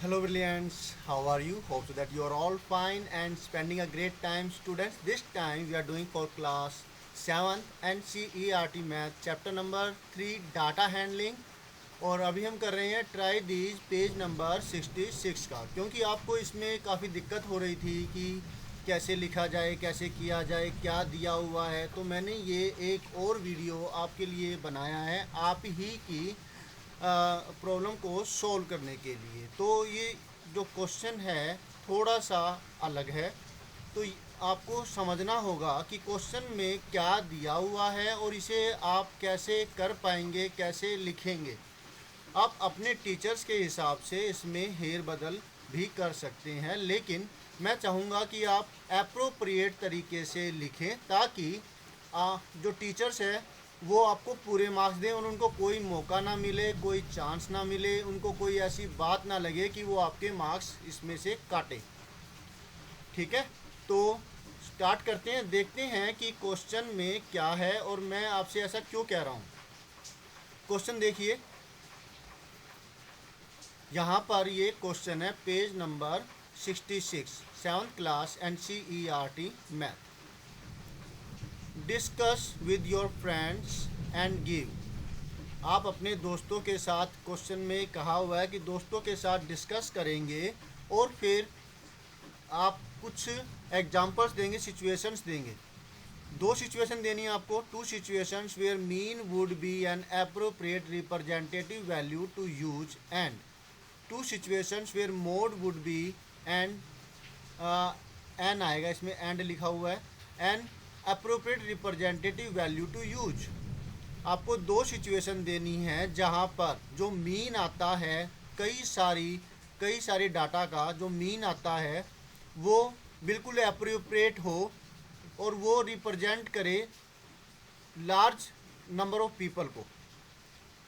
Hello brilliants, how are you? Hope so that you are all fine and spending a great time students. This time we are doing for class 7th NCERT Math chapter number 3 data handling और अभी हम कर रहे हैं try these page number 66 का, क्योंकि आपको इसमें काफ़ी दिक्कत हो रही थी कि कैसे लिखा जाए, कैसे किया जाए, क्या दिया हुआ है। तो मैंने ये एक और वीडियो आपके लिए बनाया है आप ही की प्रॉब्लम को सॉल्व करने के लिए। तो ये जो क्वेश्चन है थोड़ा सा अलग है, तो आपको समझना होगा कि क्वेश्चन में क्या दिया हुआ है और इसे आप कैसे कर पाएंगे, कैसे लिखेंगे। आप अपने टीचर्स के हिसाब से इसमें हेर बदल भी कर सकते हैं, लेकिन मैं चाहूँगा कि आप एप्रोप्रिएट तरीके से लिखें ताकि जो टीचर्स है वो आपको पूरे मार्क्स दें और उनको कोई मौका ना मिले, कोई चांस ना मिले, उनको कोई ऐसी बात ना लगे कि वो आपके मार्क्स इसमें से काटे। ठीक है, तो स्टार्ट करते हैं, देखते हैं कि क्वेश्चन में क्या है और मैं आपसे ऐसा क्यों कह रहा हूँ। क्वेश्चन देखिए, यहाँ पर ये क्वेश्चन है page number 66 7th class NCERT math. Discuss with your friends and give. आप अपने दोस्तों के साथ, क्वेश्चन में कहा हुआ है कि दोस्तों के साथ डिस्कस करेंगे और फिर आप कुछ एग्जांपल्स देंगे, सिचुएशंस देंगे। दो सिचुएशन देनी है आपको, two situations where mean would be an appropriate representative value to use and two situations where mode would be and an आएगा, इसमें एंड लिखा हुआ है, an appropriate representative value to use. आपको दो सिचुएशन देनी है जहाँ पर जो मीन आता है, कई सारी डाटा का जो मीन आता है वो बिल्कुल अप्रोप्रिएट हो और वो रिप्रेजेंट करे लार्ज नंबर ऑफ पीपल को।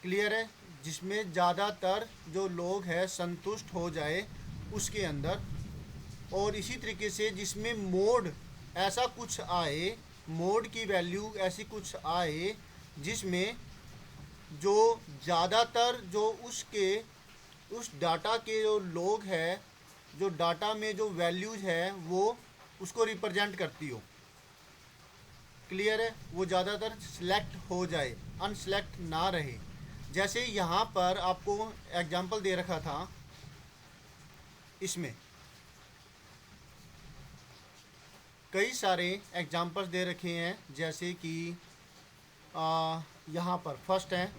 क्लियर है, जिसमें ज़्यादातर जो लोग हैं संतुष्ट हो जाए उसके अंदर। और इसी तरीके से जिसमें मोड ऐसा कुछ आए, मोड की वैल्यू ऐसी कुछ आए जिसमें जो ज़्यादातर जो उस डाटा के जो लोग हैं, जो डाटा में जो वैल्यूज है वो उसको रिप्रेजेंट करती हो। क्लियर है, वो ज़्यादातर सिलेक्ट हो जाए, अनसेलेक्ट ना रहे। जैसे यहाँ पर आपको एग्जांपल दे रखा था, इसमें कई सारे एग्जांपल्स दे रखे हैं। जैसे कि यहाँ पर फर्स्ट है,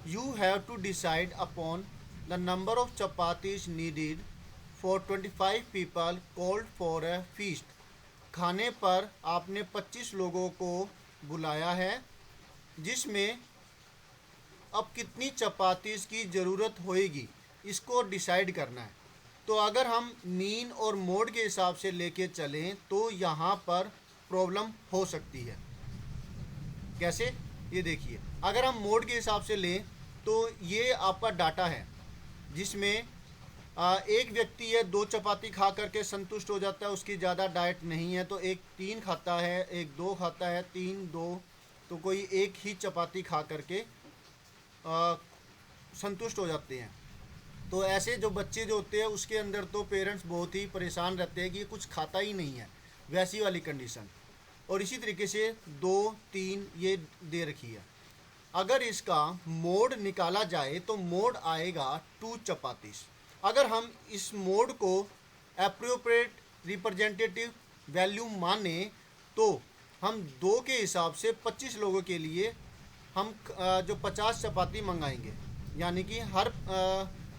you have to decide upon the number of chapatis needed for 25 people called for a feast. खाने पर आपने 25 लोगों को बुलाया है, जिसमें अब कितनी चपातीज की ज़रूरत होएगी इसको डिसाइड करना है। तो अगर हम मीन और मोड के हिसाब से लेके चलें तो यहाँ पर प्रॉब्लम हो सकती है। कैसे, ये देखिए, अगर हम मोड के हिसाब से लें तो ये आपका डाटा है जिसमें एक व्यक्ति है 2 चपाती खा करके संतुष्ट हो जाता है, उसकी ज़्यादा डाइट नहीं है, तो एक 3 खाता है, एक 2 खाता है, 3 2, तो कोई एक ही चपाती खा करके संतुष्ट हो जाते हैं। तो ऐसे जो बच्चे जो होते हैं उसके अंदर तो पेरेंट्स बहुत ही परेशान रहते हैं कि ये कुछ खाता ही नहीं है, वैसी वाली कंडीशन। और इसी तरीके से 2 3 ये दे रखी है। अगर इसका मोड निकाला जाए तो मोड आएगा 2 चपातीस। अगर हम इस मोड को एप्रोप्रिएट रिप्रेजेंटेटिव वैल्यू माने तो हम 2 के हिसाब से 25 लोगों के लिए हम जो 50 चपाती मंगाएंगे, यानी कि हर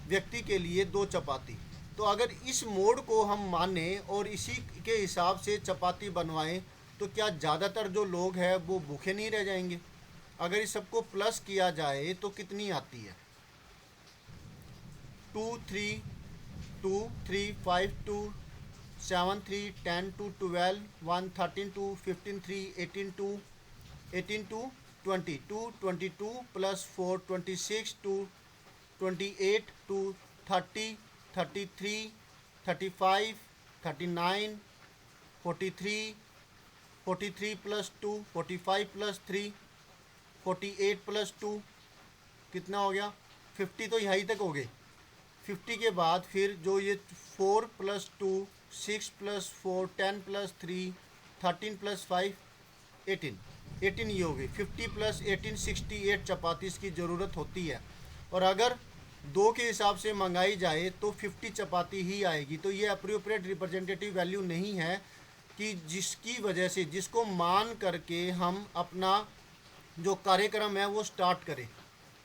व्यक्ति के लिए 2 चपाती। तो अगर इस मोड को हम माने और इसी के हिसाब से चपाती बनवाएं तो क्या ज़्यादातर जो लोग हैं वो भूखे नहीं रह जाएंगे। अगर इस सबको प्लस किया जाए तो कितनी आती है, 2 3 2 3 5 2 7 3 10 2 12 1 13 2 15 3 18 2 18 2 20 2 22 प्लस 4 26 2 28 2 30 33 35 39 43 43 प्लस 2 45 प्लस 3 48 प्लस 2 कितना हो गया, 50 तो यहीं तक हो गए। 50 के बाद फिर जो ये 4 + 2, 6 + 4, 10 + 3, 13 + 5, 18 ये हो गई। 50 + 18 68 चपाती इसकी ज़रूरत होती है। और अगर 2 के हिसाब से मंगाई जाए तो 50 चपाती ही आएगी। तो ये अप्रोप्रिएट रिप्रेजेंटेटिव वैल्यू नहीं है कि जिसकी वजह से, जिसको मान करके हम अपना जो कार्यक्रम है वो स्टार्ट करें।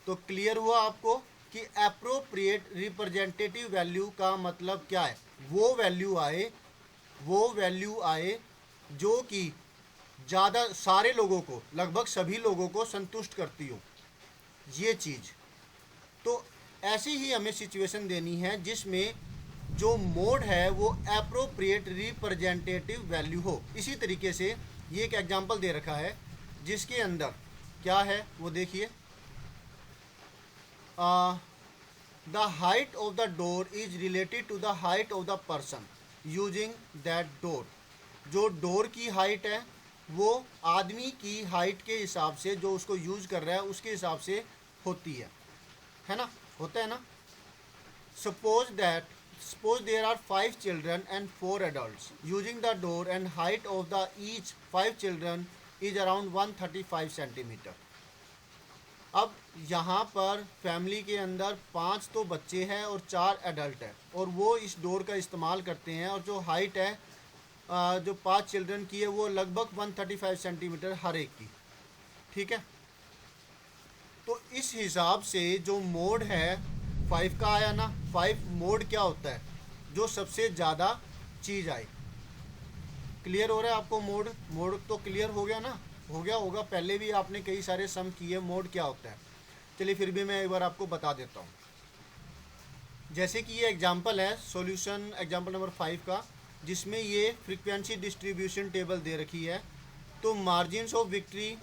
तो क्लियर हुआ आपको कि एप्रोप्रिएट रिप्रेजेंटेटिव वैल्यू का मतलब क्या है। वो वैल्यू आए जो कि ज़्यादा सारे लोगों को, लगभग सभी लोगों को संतुष्ट करती हो ये चीज़। तो ऐसी ही हमें सिचुएशन देनी है जिसमें जो मोड है वो एप्रोप्रिएट रिप्रेजेंटेटिव वैल्यू हो। इसी तरीके से ये एक एग्जांपल दे रखा है जिसके अंदर क्या है वो देखिए। The height of the door is related to the height of the person using that door. जो डोर की हाइट है वो आदमी की हाइट के हिसाब से, जो उसको यूज कर रहा है उसके हिसाब से होती है ना, होता है ना। Suppose there are 5 children and 4 adults using the door and height of the each 5 children is around 135 centimetre. अब यहाँ पर फैमिली के अंदर 5 तो बच्चे हैं और 4 एडल्ट हैं और वो इस डोर का इस्तेमाल करते हैं। और जो हाइट है जो 5 चिल्ड्रन की है वो लगभग 135 सेंटीमीटर हर एक की, ठीक है। तो इस हिसाब से जो मोड है 5 का आया ना। 5 मोड क्या होता है, जो सबसे ज़्यादा चीज़ आए। क्लियर हो रहा है आपको? मोड तो क्लियर हो गया ना, हो गया होगा, पहले भी आपने कई सारे सम किए। मोड क्या होता है चलिए फिर भी मैं एक बार आपको बता देता हूँ। जैसे कि ये एग्जांपल है, सॉल्यूशन एग्जांपल नंबर 5 का, जिसमें ये फ्रीक्वेंसी डिस्ट्रीब्यूशन टेबल दे रखी है। तो मार्जिन्स ऑफ विक्ट्री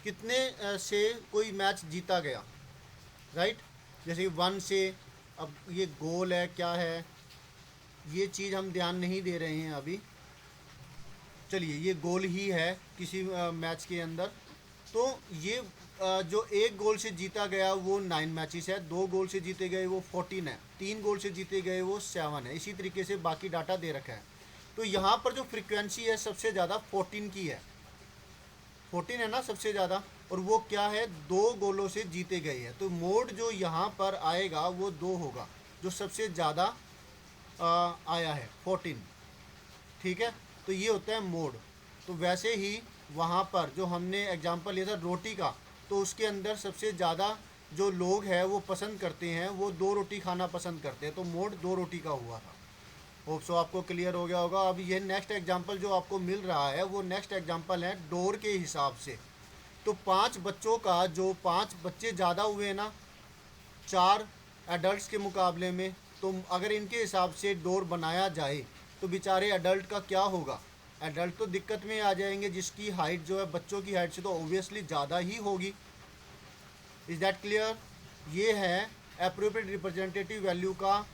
कितने से कोई मैच जीता गया, राइट। जैसे 1 से, अब ये गोल है क्या है ये चीज़ हम ध्यान नहीं दे रहे हैं अभी। चलिए ये गोल ही है किसी मैच के अंदर। तो ये जो एक गोल से जीता गया वो 9 मैचेस है, 2 गोल से जीते गए वो 14 है, 3 गोल से जीते गए वो 7 है। इसी तरीके से बाकी डाटा दे रखा है। तो यहाँ पर जो फ्रीक्वेंसी है सबसे ज़्यादा 14 की है, 14 है ना सबसे ज़्यादा। और वो क्या है, 2 गोलों से जीते गए हैं। तो मोड जो यहाँ पर आएगा वो 2 होगा, जो सबसे ज़्यादा आया है 14, ठीक है। तो ये होता है मोड। तो वैसे ही वहाँ पर जो हमने एग्जांपल लिया था रोटी का, तो उसके अंदर सबसे ज़्यादा जो लोग हैं वो पसंद करते हैं, वो 2 रोटी खाना पसंद करते हैं। तो मोड 2 रोटी का हुआ था। होप सो आपको क्लियर हो गया होगा। अब ये नेक्स्ट एग्जांपल जो आपको मिल रहा है वो नेक्स्ट एग्जांपल है डोर के हिसाब से। तो 5 बच्चों का, जो 5 बच्चे ज़्यादा हुए ना 4 एडल्ट्स के मुकाबले में, तो अगर इनके हिसाब से डोर बनाया जाए तो बेचारे एडल्ट का क्या होगा। एडल्ट तो दिक्कत में आ जाएंगे, जिसकी हाइट जो है बच्चों की हाइट से तो ऑब्वियसली ज़्यादा ही होगी। Is that clear? ये है एप्रोप्रिएट रिप्रेजेंटेटिव वैल्यू का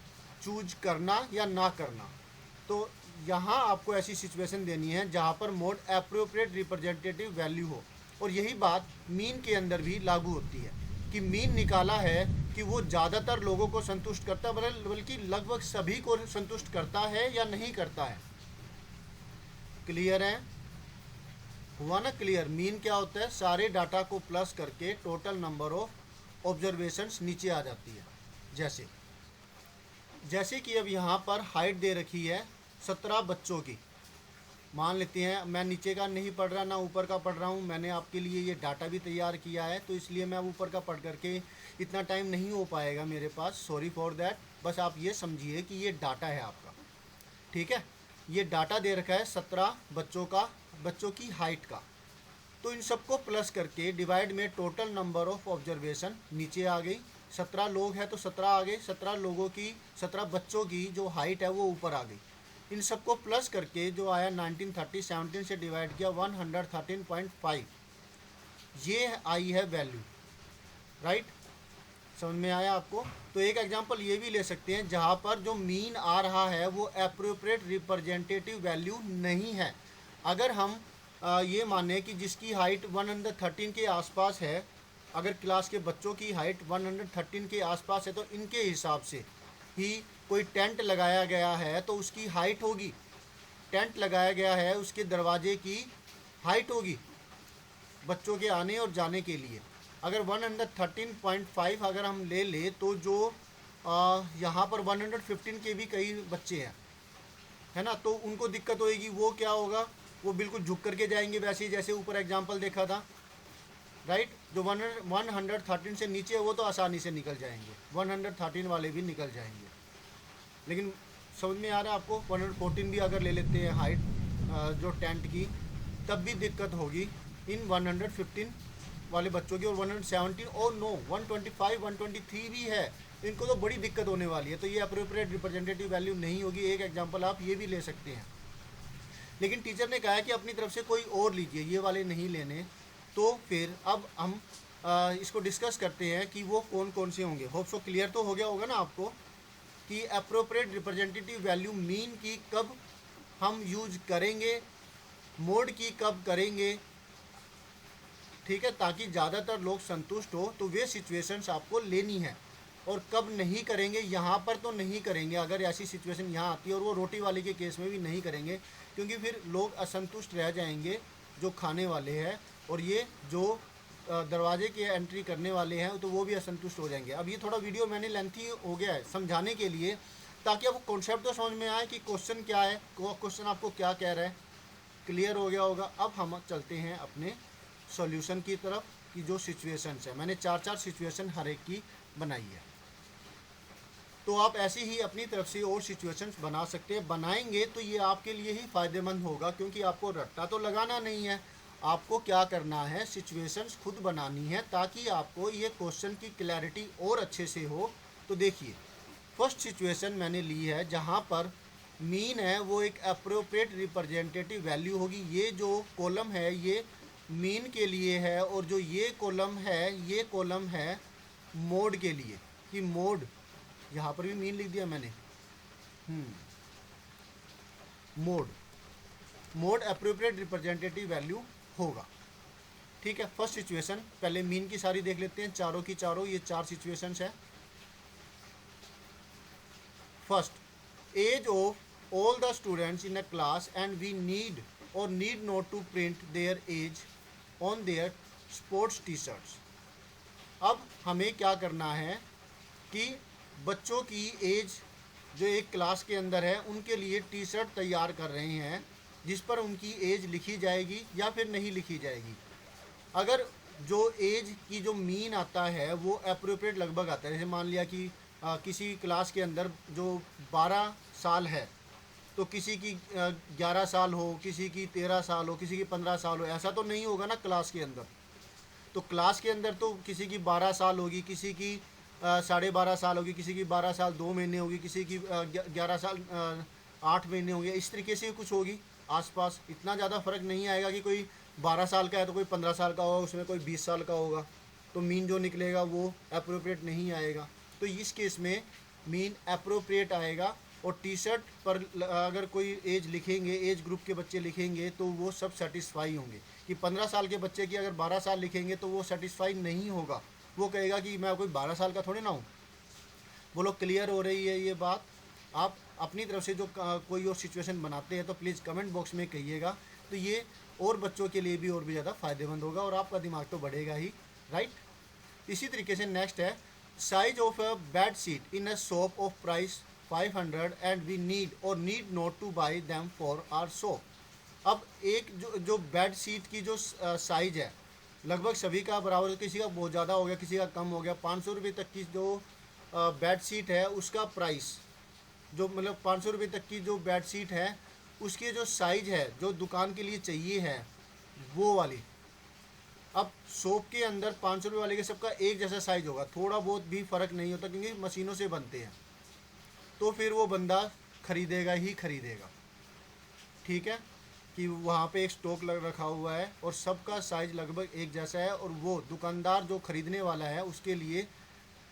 चूज करना या ना करना। तो यहाँ आपको ऐसी सिचुएशन देनी है जहाँ पर मोड एप्रोप्रिएट रिप्रेजेंटेटिव वैल्यू हो। और यही बात मीन के अंदर भी लागू होती है कि मीन निकाला है कि वो ज़्यादातर लोगों को संतुष्ट करता है, बल्कि लगभग सभी को संतुष्ट करता है या नहीं करता है। क्लियर है? हुआ ना क्लियर? मीन क्या होता है, सारे डाटा को प्लस करके टोटल नंबर ऑफ ऑब्जर्वेशंस नीचे आ जाती है। जैसे कि अब यहाँ पर हाइट दे रखी है 17 बच्चों की। मान लेते हैं, मैं नीचे का नहीं पढ़ रहा ना ऊपर का पढ़ रहा हूँ, मैंने आपके लिए ये डाटा भी तैयार किया है, तो इसलिए मैं ऊपर का पढ़ करके इतना टाइम नहीं हो पाएगा मेरे पास, सॉरी फॉर दैट। बस आप ये समझिए कि ये डाटा है आपका, ठीक है। ये डाटा दे रखा है 17 बच्चों का, बच्चों की हाइट का। तो इन सबको प्लस करके डिवाइड में टोटल नंबर ऑफ ऑब्जर्वेशन नीचे आ गई। 17 लोग हैं तो 17 आ गए, 17 लोगों की, 17 बच्चों की जो हाइट है वो ऊपर आ गई। इन सबको प्लस करके जो आया 1930, 17 से डिवाइड किया 113.5, ये आई है वैल्यू, राइट। समझ में आया आपको? तो एक एग्जांपल ये भी ले सकते हैं जहाँ पर जो मीन आ रहा है वो एप्रोप्रिएट रिप्रेजेंटेटिव वैल्यू नहीं है। अगर हम ये माने कि जिसकी हाइट 113 के आसपास है अगर क्लास के बच्चों की हाइट 113 के आसपास है तो इनके हिसाब से ही कोई टेंट लगाया गया है तो उसकी हाइट होगी। टेंट लगाया गया है उसके दरवाजे की हाइट होगी बच्चों के आने और जाने के लिए। अगर 113.5 अगर हम ले ले तो जो यहाँ पर 115 के भी कई बच्चे हैं, है ना, तो उनको दिक्कत होएगी। वो क्या होगा, वो बिल्कुल झुक करके जाएंगे वैसे ही जैसे ऊपर एग्जांपल देखा था, राइट। जो 113 से नीचे है वो तो आसानी से निकल जाएंगे, 113 वाले भी निकल जाएंगे। लेकिन समझ में आ रहा है आपको, 114 भी अगर ले लेते हैं हाइट जो टेंट की, तब भी दिक्कत होगी इन 115 वाले बच्चों की। और 117 और नो 125 123 भी है, इनको तो बड़ी दिक्कत होने वाली है। तो ये अप्रोप्रिएट रिप्रेजेंटेटिव वैल्यू नहीं होगी। एक एग्जांपल आप ये भी ले सकते हैं। लेकिन टीचर ने कहा है कि अपनी तरफ से कोई और लीजिए, ये वाले नहीं लेने। तो फिर अब हम इसको डिस्कस करते हैं कि वो कौन कौन से होंगे। होप सो क्लियर तो हो गया होगा ना आपको कि अप्रोप्रिएट रिप्रेजेंटेटिव वैल्यू मीन की कब हम यूज करेंगे, मोड की कब करेंगे, ठीक है, ताकि ज़्यादातर लोग संतुष्ट हो। तो वे सिचुएशंस आपको लेनी है। और कब नहीं करेंगे, यहाँ पर तो नहीं करेंगे अगर ऐसी सिचुएशन यहाँ आती है, और वो रोटी वाले के केस में भी नहीं करेंगे, क्योंकि फिर लोग असंतुष्ट रह जाएंगे जो खाने वाले हैं, और ये जो दरवाजे के एंट्री करने वाले हैं तो वो भी असंतुष्ट हो जाएंगे। अब ये थोड़ा वीडियो मैंने लेंथी हो गया है समझाने के लिए, ताकि आपको कॉन्सेप्ट तो समझ में आए कि क्वेश्चन क्या है, क्वेश्चन आपको क्या कह रहा है। क्लियर हो गया होगा। अब हम चलते हैं अपने सॉल्यूशन की तरफ कि जो सिचुएशंस है, मैंने 4 सिचुएशन हर एक की बनाई है। तो आप ऐसे ही अपनी तरफ से और सिचुएशंस बना सकते हैं। बनाएंगे तो ये आपके लिए ही फ़ायदेमंद होगा, क्योंकि आपको रट्टा तो लगाना नहीं है। आपको क्या करना है, सिचुएशंस खुद बनानी है, ताकि आपको ये क्वेश्चन की क्लैरिटी और अच्छे से हो। तो देखिए, फर्स्ट सिचुएशन मैंने ली है जहाँ पर मीन है वो एक अप्रोप्रिएट रिप्रेजेंटेटिव वैल्यू होगी। ये जो कॉलम है ये मीन के लिए है, और जो ये कॉलम है ये कॉलम है मोड के लिए, कि मोड, यहाँ पर भी मीन लिख दिया मैंने। मोड अप्रोप्रिएट रिप्रेजेंटेटिव वैल्यू होगा, ठीक है। फर्स्ट सिचुएशन, पहले मीन की सारी देख लेते हैं, चारों की चारों, ये 4 सिचुएशंस है। First, age of all the students in a class and we need और need not to print their age on their sports T shirts. अब हमें क्या करना है कि बच्चों की एज जो एक क्लास के अंदर है उनके लिए टी शर्ट तैयार कर रहे हैं, जिस पर उनकी एज लिखी जाएगी या फिर नहीं लिखी जाएगी। अगर जो एज की जो मीन आता है वो अप्रोप्रिएट लगभग आता है, जैसे मान लिया कि किसी क्लास के अंदर जो 12 साल है तो किसी की 11 साल हो, किसी की 13 साल हो, किसी की 15 साल हो, ऐसा तो नहीं होगा ना क्लास के अंदर। तो क्लास के अंदर तो किसी की 12 साल होगी, किसी की 12.5 साल होगी, किसी की 12 साल 2 महीने होगी, किसी की 11 साल 8 महीने होंगे, इस तरीके से कुछ होगी आसपास। इतना ज़्यादा फ़र्क नहीं आएगा कि कोई 12 साल का है तो कोई 15 साल का होगा, उसमें कोई 20 साल का होगा, तो मीन जो निकलेगा वो अप्रोप्रिएट नहीं आएगा। तो इस केस में मीन अप्रोप्रिएट आएगा। और टी शर्ट पर अगर कोई एज लिखेंगे, एज ग्रुप के बच्चे लिखेंगे, तो वो सब सेटिस्फाई होंगे। कि 15 साल के बच्चे की अगर 12 साल लिखेंगे तो वो सेटिस्फाई नहीं होगा, वो कहेगा कि मैं कोई 12 साल का थोड़े ना हूँ। बोलो क्लियर हो रही है ये बात। आप अपनी तरफ से जो कोई और सिचुएशन बनाते हैं तो प्लीज़ कमेंट बॉक्स में कहिएगा, तो ये और बच्चों के लिए भी और भी ज़्यादा फ़ायदेमंद होगा, और आपका दिमाग तो बढ़ेगा ही, राइट। इसी तरीके से नेक्स्ट है, size of a bed sheet in a shop of price 500 and we need और need not to buy them for our shop. अब एक जो बेड सीट की जो साइज है लगभग सभी का बराबर, किसी का बहुत ज़्यादा हो गया, किसी का कम हो गया। 500 रुपये तक की जो बेड सीट है उसका प्राइस, जो मतलब 500 रुपये तक की जो बेड सीट है उसकी जो साइज है जो दुकान के लिए चाहिए है वो वाली। अब शॉप के अंदर 500 रुपये वाले के सबका एक जैसा साइज होगा, थोड़ा बहुत भी फ़र्क नहीं होता क्योंकि मशीनों से बनते हैं। तो फिर वो बंदा ख़रीदेगा ही ख़रीदेगा, ठीक है, कि वहाँ पे एक स्टॉक लग रखा हुआ है और सबका साइज़ लगभग एक जैसा है, और वो दुकानदार जो ख़रीदने वाला है उसके लिए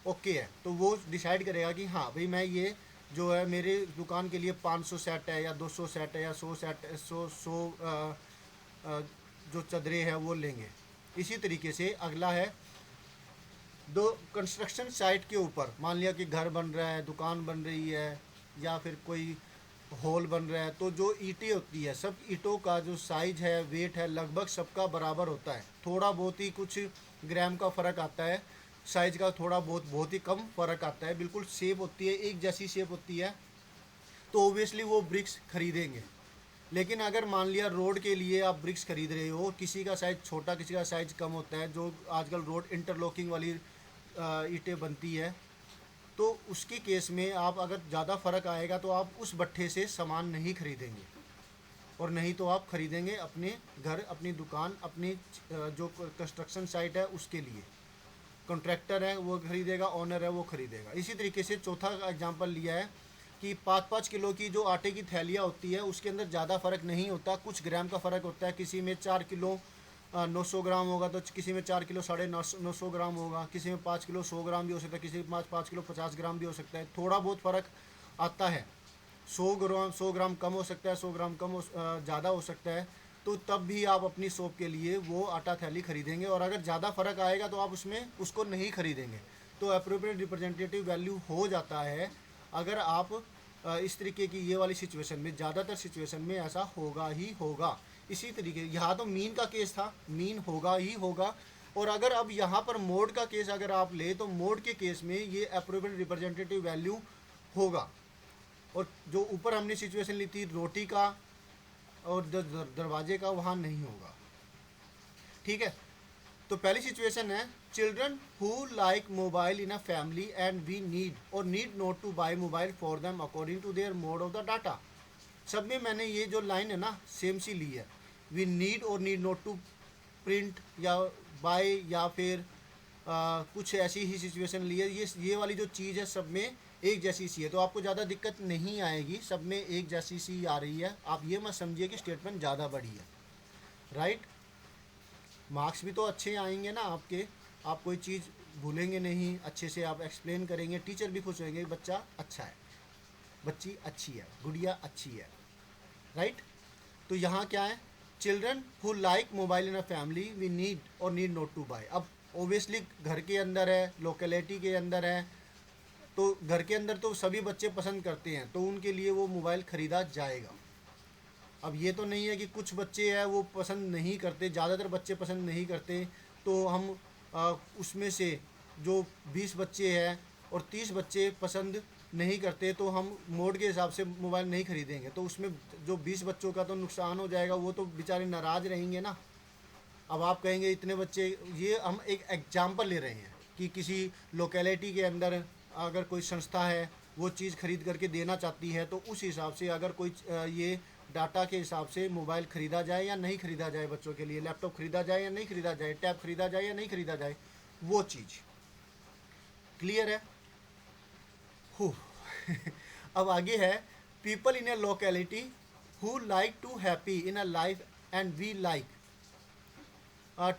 ओके है। तो वो डिसाइड करेगा कि हाँ भाई, मैं ये जो है मेरे दुकान के लिए 500 सेट है या 200 सेट है या 100 सेट 100 जो चादरें हैं वो लेंगे। इसी तरीके से अगला है दो कंस्ट्रक्शन साइट के ऊपर मान लिया कि घर बन रहा है, दुकान बन रही है या फिर कोई हॉल बन रहा है, तो जो ईंटें होती है सब ईंटों का जो साइज है, वेट है, लगभग सबका बराबर होता है। थोड़ा बहुत ही कुछ ग्राम का फ़र्क आता है, साइज का थोड़ा बहुत ही कम फ़र्क आता है, बिल्कुल शेप होती है, एक जैसी शेप होती है, तो ओबियसली वो ब्रिक्स खरीदेंगे। लेकिन अगर मान लिया रोड के लिए आप ब्रिक्स खरीद रहे हो, किसी का साइज़ छोटा किसी का साइज़ कम होता है, जो आजकल रोड इंटरलॉकिंग वाली ईंटें बनती है, तो उसके केस में आप अगर ज़्यादा फ़र्क आएगा तो आप उस भट्ठे से सामान नहीं खरीदेंगे, और नहीं तो आप खरीदेंगे अपने घर, अपनी दुकान, अपनी जो कंस्ट्रक्शन साइट है उसके लिए। कॉन्ट्रैक्टर है वो खरीदेगा, ओनर है वो खरीदेगा। इसी तरीके से चौथा एग्जांपल लिया है कि 5-5 किलो की जो आटे की थैलियाँ होती है उसके अंदर ज़्यादा फ़र्क नहीं होता, कुछ ग्राम का फ़र्क होता है। किसी में 4 किलो 900 ग्राम होगा, तो किसी में 4 किलो 950 ग्राम होगा, किसी में 5 किलो 100 ग्राम भी हो सकता है, किसी में 5 किलो 50 ग्राम भी हो सकता है। थोड़ा बहुत फ़र्क आता है, 100 ग्राम कम हो सकता है, 100 ग्राम ज़्यादा हो सकता है। तो तब भी आप अपनी शॉप के लिए वो आटा थैली खरीदेंगे, और अगर ज़्यादा फ़र्क आएगा तो आप उसमें उसको नहीं खरीदेंगे। तो अप्रोप्रिएट रिप्रेजेंटेटिव वैल्यू हो जाता है अगर आप इस तरीके की ये वाली सिचुएशन में, ज़्यादातर सिचुएशन में ऐसा होगा ही होगा। इसी तरीके यहाँ तो मीन का केस था, मीन होगा ही होगा। और अगर अब यहाँ पर मोड का केस अगर आप ले, तो मोड के केस में ये अप्रोप्रिएट रिप्रेजेंटेटिव वैल्यू होगा। और जो ऊपर हमने सिचुएशन ली थी रोटी का और दरवाजे का, वहाँ नहीं होगा। ठीक है, तो पहली सिचुएशन है children who like mobile in a family and we need और need not to buy mobile for them according to their mode of the data. सब में मैंने ये जो लाइन है ना सेम सी ली है, वी नीड और नीड नॉट टू प्रिंट या बाय या फिर कुछ ऐसी ही सिचुएशन ली है। ये वाली जो चीज़ है सब में एक जैसी सी है, तो आपको ज़्यादा दिक्कत नहीं आएगी, सब में एक जैसी सी आ रही है। आप ये मत समझिए कि स्टेटमेंट ज़्यादा बड़ी है, राइट। मार्क्स भी तो अच्छे आएंगे ना आपके, आप कोई चीज़ भूलेंगे नहीं, अच्छे से आप एक्सप्लेन करेंगे, टीचर भी खुश होंगे, बच्चा अच्छा है, बच्ची अच्छी है, गुड़िया अच्छी है, राइट। तो यहाँ क्या है, children who like mobile in a family we need और नीड नॉट टू बाय। अब ओबियसली घर के अंदर है, लोकेलिटी के अंदर है, तो घर के अंदर तो सभी बच्चे पसंद करते हैं, तो उनके लिए वो मोबाइल ख़रीदा जाएगा। अब ये तो नहीं है कि कुछ बच्चे हैं वो पसंद नहीं करते, ज़्यादातर बच्चे पसंद नहीं करते, तो हम उसमें से जो 20 बच्चे हैं और 30 बच्चे पसंद नहीं करते, तो हम मोड के हिसाब से मोबाइल नहीं खरीदेंगे, तो उसमें जो 20 बच्चों का तो नुकसान हो जाएगा, वो तो बेचारे नाराज़ रहेंगे ना। अब आप कहेंगे इतने बच्चे, ये हम एक एग्जांपल ले रहे हैं कि किसी लोकेलिटी के अंदर अगर कोई संस्था है वो चीज़ खरीद करके देना चाहती है, तो उस हिसाब से अगर कोई ये डाटा के हिसाब से मोबाइल ख़रीदा जाए या नहीं ख़रीदा जाए, बच्चों के लिए लैपटॉप ख़रीदा जाए या नहीं ख़रीदा जाए, टैब ख़रीदा जाए या नहीं ख़रीदा जाए, वो चीज़ क्लियर है। हु अब आगे है people in a locality who like to happy in a life and we like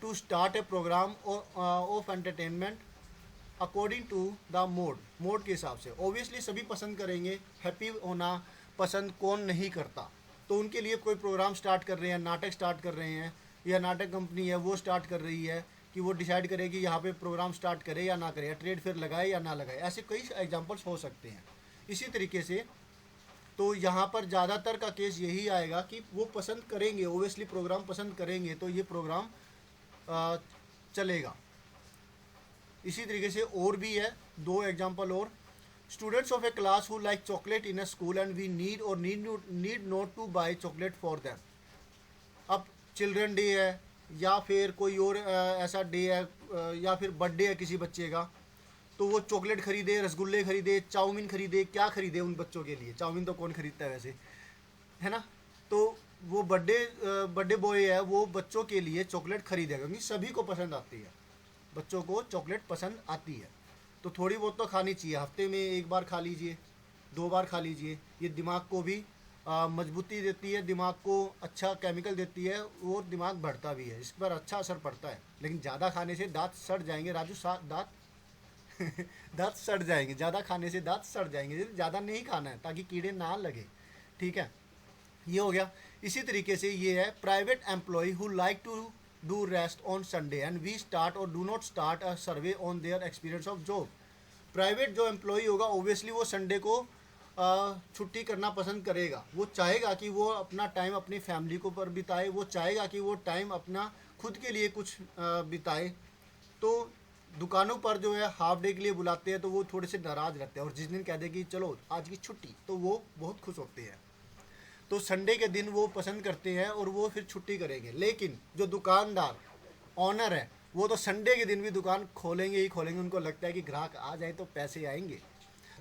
to start a programme of entertainment according to the mode के हिसाब से। ओबियसली सभी पसंद करेंगे, हैप्पी होना पसंद कौन नहीं करता। तो उनके लिए कोई प्रोग्राम स्टार्ट कर रहे हैं, नाटक स्टार्ट कर रहे हैं, या नाटक कंपनी है वो स्टार्ट कर रही है कि वो डिसाइड करे कि यहाँ पे प्रोग्राम स्टार्ट करे या ना करे, या ट्रेड फेयर लगाए या ना लगाए, ऐसे कई एग्जांपल्स हो सकते हैं। इसी तरीके से तो यहाँ पर ज़्यादातर का केस यही आएगा कि वो पसंद करेंगे, ओबियसली प्रोग्राम पसंद करेंगे, तो ये प्रोग्राम चलेगा। इसी तरीके से और भी है 2 एग्जांपल और, students of a class who like chocolate in a school and we need और need not to buy chocolate for them. अब चिल्ड्रन डे है या फिर कोई और ऐसा डे है, या फिर बर्थडे है किसी बच्चे का, तो वो चॉकलेट खरीदे, रसगुल्ले खरीदे, चाउमीन खरीदे, क्या खरीदे उन बच्चों के लिए, चाउमीन तो कौन खरीदता है वैसे, है ना। तो वो बर्थडे बॉय है, वो बच्चों के लिए चॉकलेट खरीदेगा क्योंकि सभी को पसंद आती है, बच्चों को चॉकलेट पसंद आती है, तो थोड़ी बहुत तो खानी चाहिए, हफ्ते में 1 बार खा लीजिए, 2 बार खा लीजिए। ये दिमाग को भी मजबूती देती है, दिमाग को अच्छा केमिकल देती है और दिमाग बढ़ता भी है, इस पर अच्छा असर पड़ता है। लेकिन ज़्यादा खाने से दांत सड़ जाएंगे राजू, दांत दांत सड़ जाएंगे, ज़्यादा खाने से दांत सड़ जाएंगे, ज़्यादा नहीं खाना है ताकि कीड़े ना लगे, ठीक है। ये हो गया। इसी तरीके से ये है private employ who like to do rest on Sunday and we start or do not start a survey on their experience of job. Private जो एम्प्लॉई होगा ओबियसली वो संडे को छुट्टी करना पसंद करेगा, वो चाहेगा कि वो अपना टाइम अपनी फैमिली को पर बिताए, वो चाहेगा कि वो टाइम अपना खुद के लिए कुछ बिताए। तो दुकानों पर जो है हाफ डे के लिए बुलाते हैं तो वो थोड़े से नाराज़ रहते हैं, और जिस दिन कह दे कि चलो आज की छुट्टी तो वो बहुत खुश होते हैं। तो संडे के दिन वो पसंद करते हैं और वो फिर छुट्टी करेंगे। लेकिन जो दुकानदार ऑनर है वो तो संडे के दिन भी दुकान खोलेंगे ही खोलेंगे, उनको लगता है कि ग्राहक आ जाए तो पैसे आएंगे।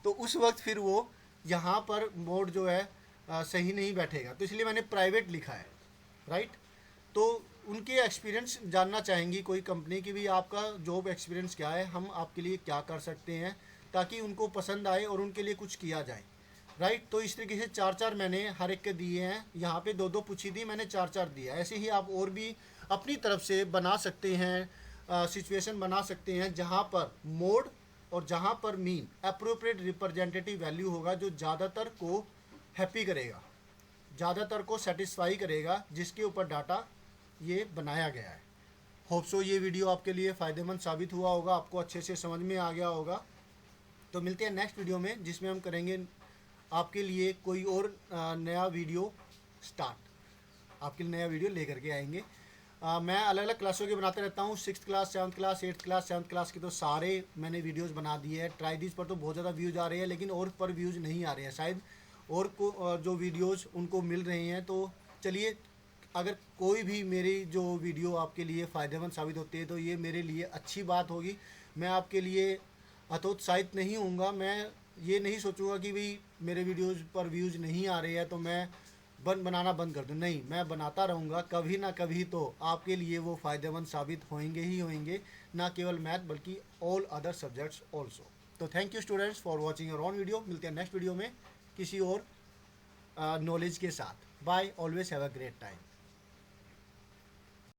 तो उस वक्त फिर वो यहाँ पर मोड जो है सही नहीं बैठेगा, तो इसलिए मैंने प्राइवेट लिखा है, राइट। तो उनके एक्सपीरियंस जानना चाहेंगी कोई कंपनी की भी, आपका जॉब एक्सपीरियंस क्या है, हम आपके लिए क्या कर सकते हैं ताकि उनको पसंद आए और उनके लिए कुछ किया जाए, राइट। तो इस तरीके से 4-4 मैंने हर एक के दिए हैं, यहाँ पे 2-2 पूछी थी, मैंने 4-4 दिया। ऐसे ही आप और भी अपनी तरफ से बना सकते हैं, सिचुएशन बना सकते हैं जहाँ पर मोड और जहाँ पर मीन अप्रोप्रिएट रिप्रेजेंटेटिव वैल्यू होगा, जो ज़्यादातर को हैप्पी करेगा, ज़्यादातर को सेटिस्फाई करेगा, जिसके ऊपर डाटा ये बनाया गया है। होप सो ये वीडियो आपके लिए फ़ायदेमंद साबित हुआ होगा, आपको अच्छे से समझ में आ गया होगा। तो मिलते हैं नेक्स्ट वीडियो में, जिसमें हम करेंगे आपके लिए कोई और नया वीडियो स्टार्ट, आपके लिए नया वीडियो लेकर के आएंगे। मैं अलग अलग क्लासों के बनाते रहता हूँ, 6th class, 7th class, 8th class, 7th class के तो सारे मैंने वीडियोस बना दिए हैं। ट्राई दिस पर तो बहुत ज़्यादा व्यूज़ आ रहे हैं, लेकिन और पर व्यूज़ नहीं आ रहे हैं शायद, और को जो वीडियोस उनको मिल रहे हैं। तो चलिए, अगर कोई भी मेरी जो वीडियो आपके लिए फ़ायदेमंद साबित होती है तो ये मेरे लिए अच्छी बात होगी। मैं आपके लिए हतोत्साहित नहीं होऊंगा, मैं ये नहीं सोचूंगा कि भाई मेरे वीडियोज़ पर व्यूज़ नहीं आ रहे हैं तो मैं बनाना बंद कर दूं। नहीं, मैं बनाता रहूँगा, कभी ना कभी तो आपके लिए वो फ़ायदेमंद साबित होंगे ही होंगे, ना केवल मैथ बल्कि ऑल अदर सब्जेक्ट्स ऑल्सो। तो thank you students for watching your on video. मिलते हैं नेक्स्ट वीडियो में किसी और नॉलेज के साथ। Bye, always have a great time.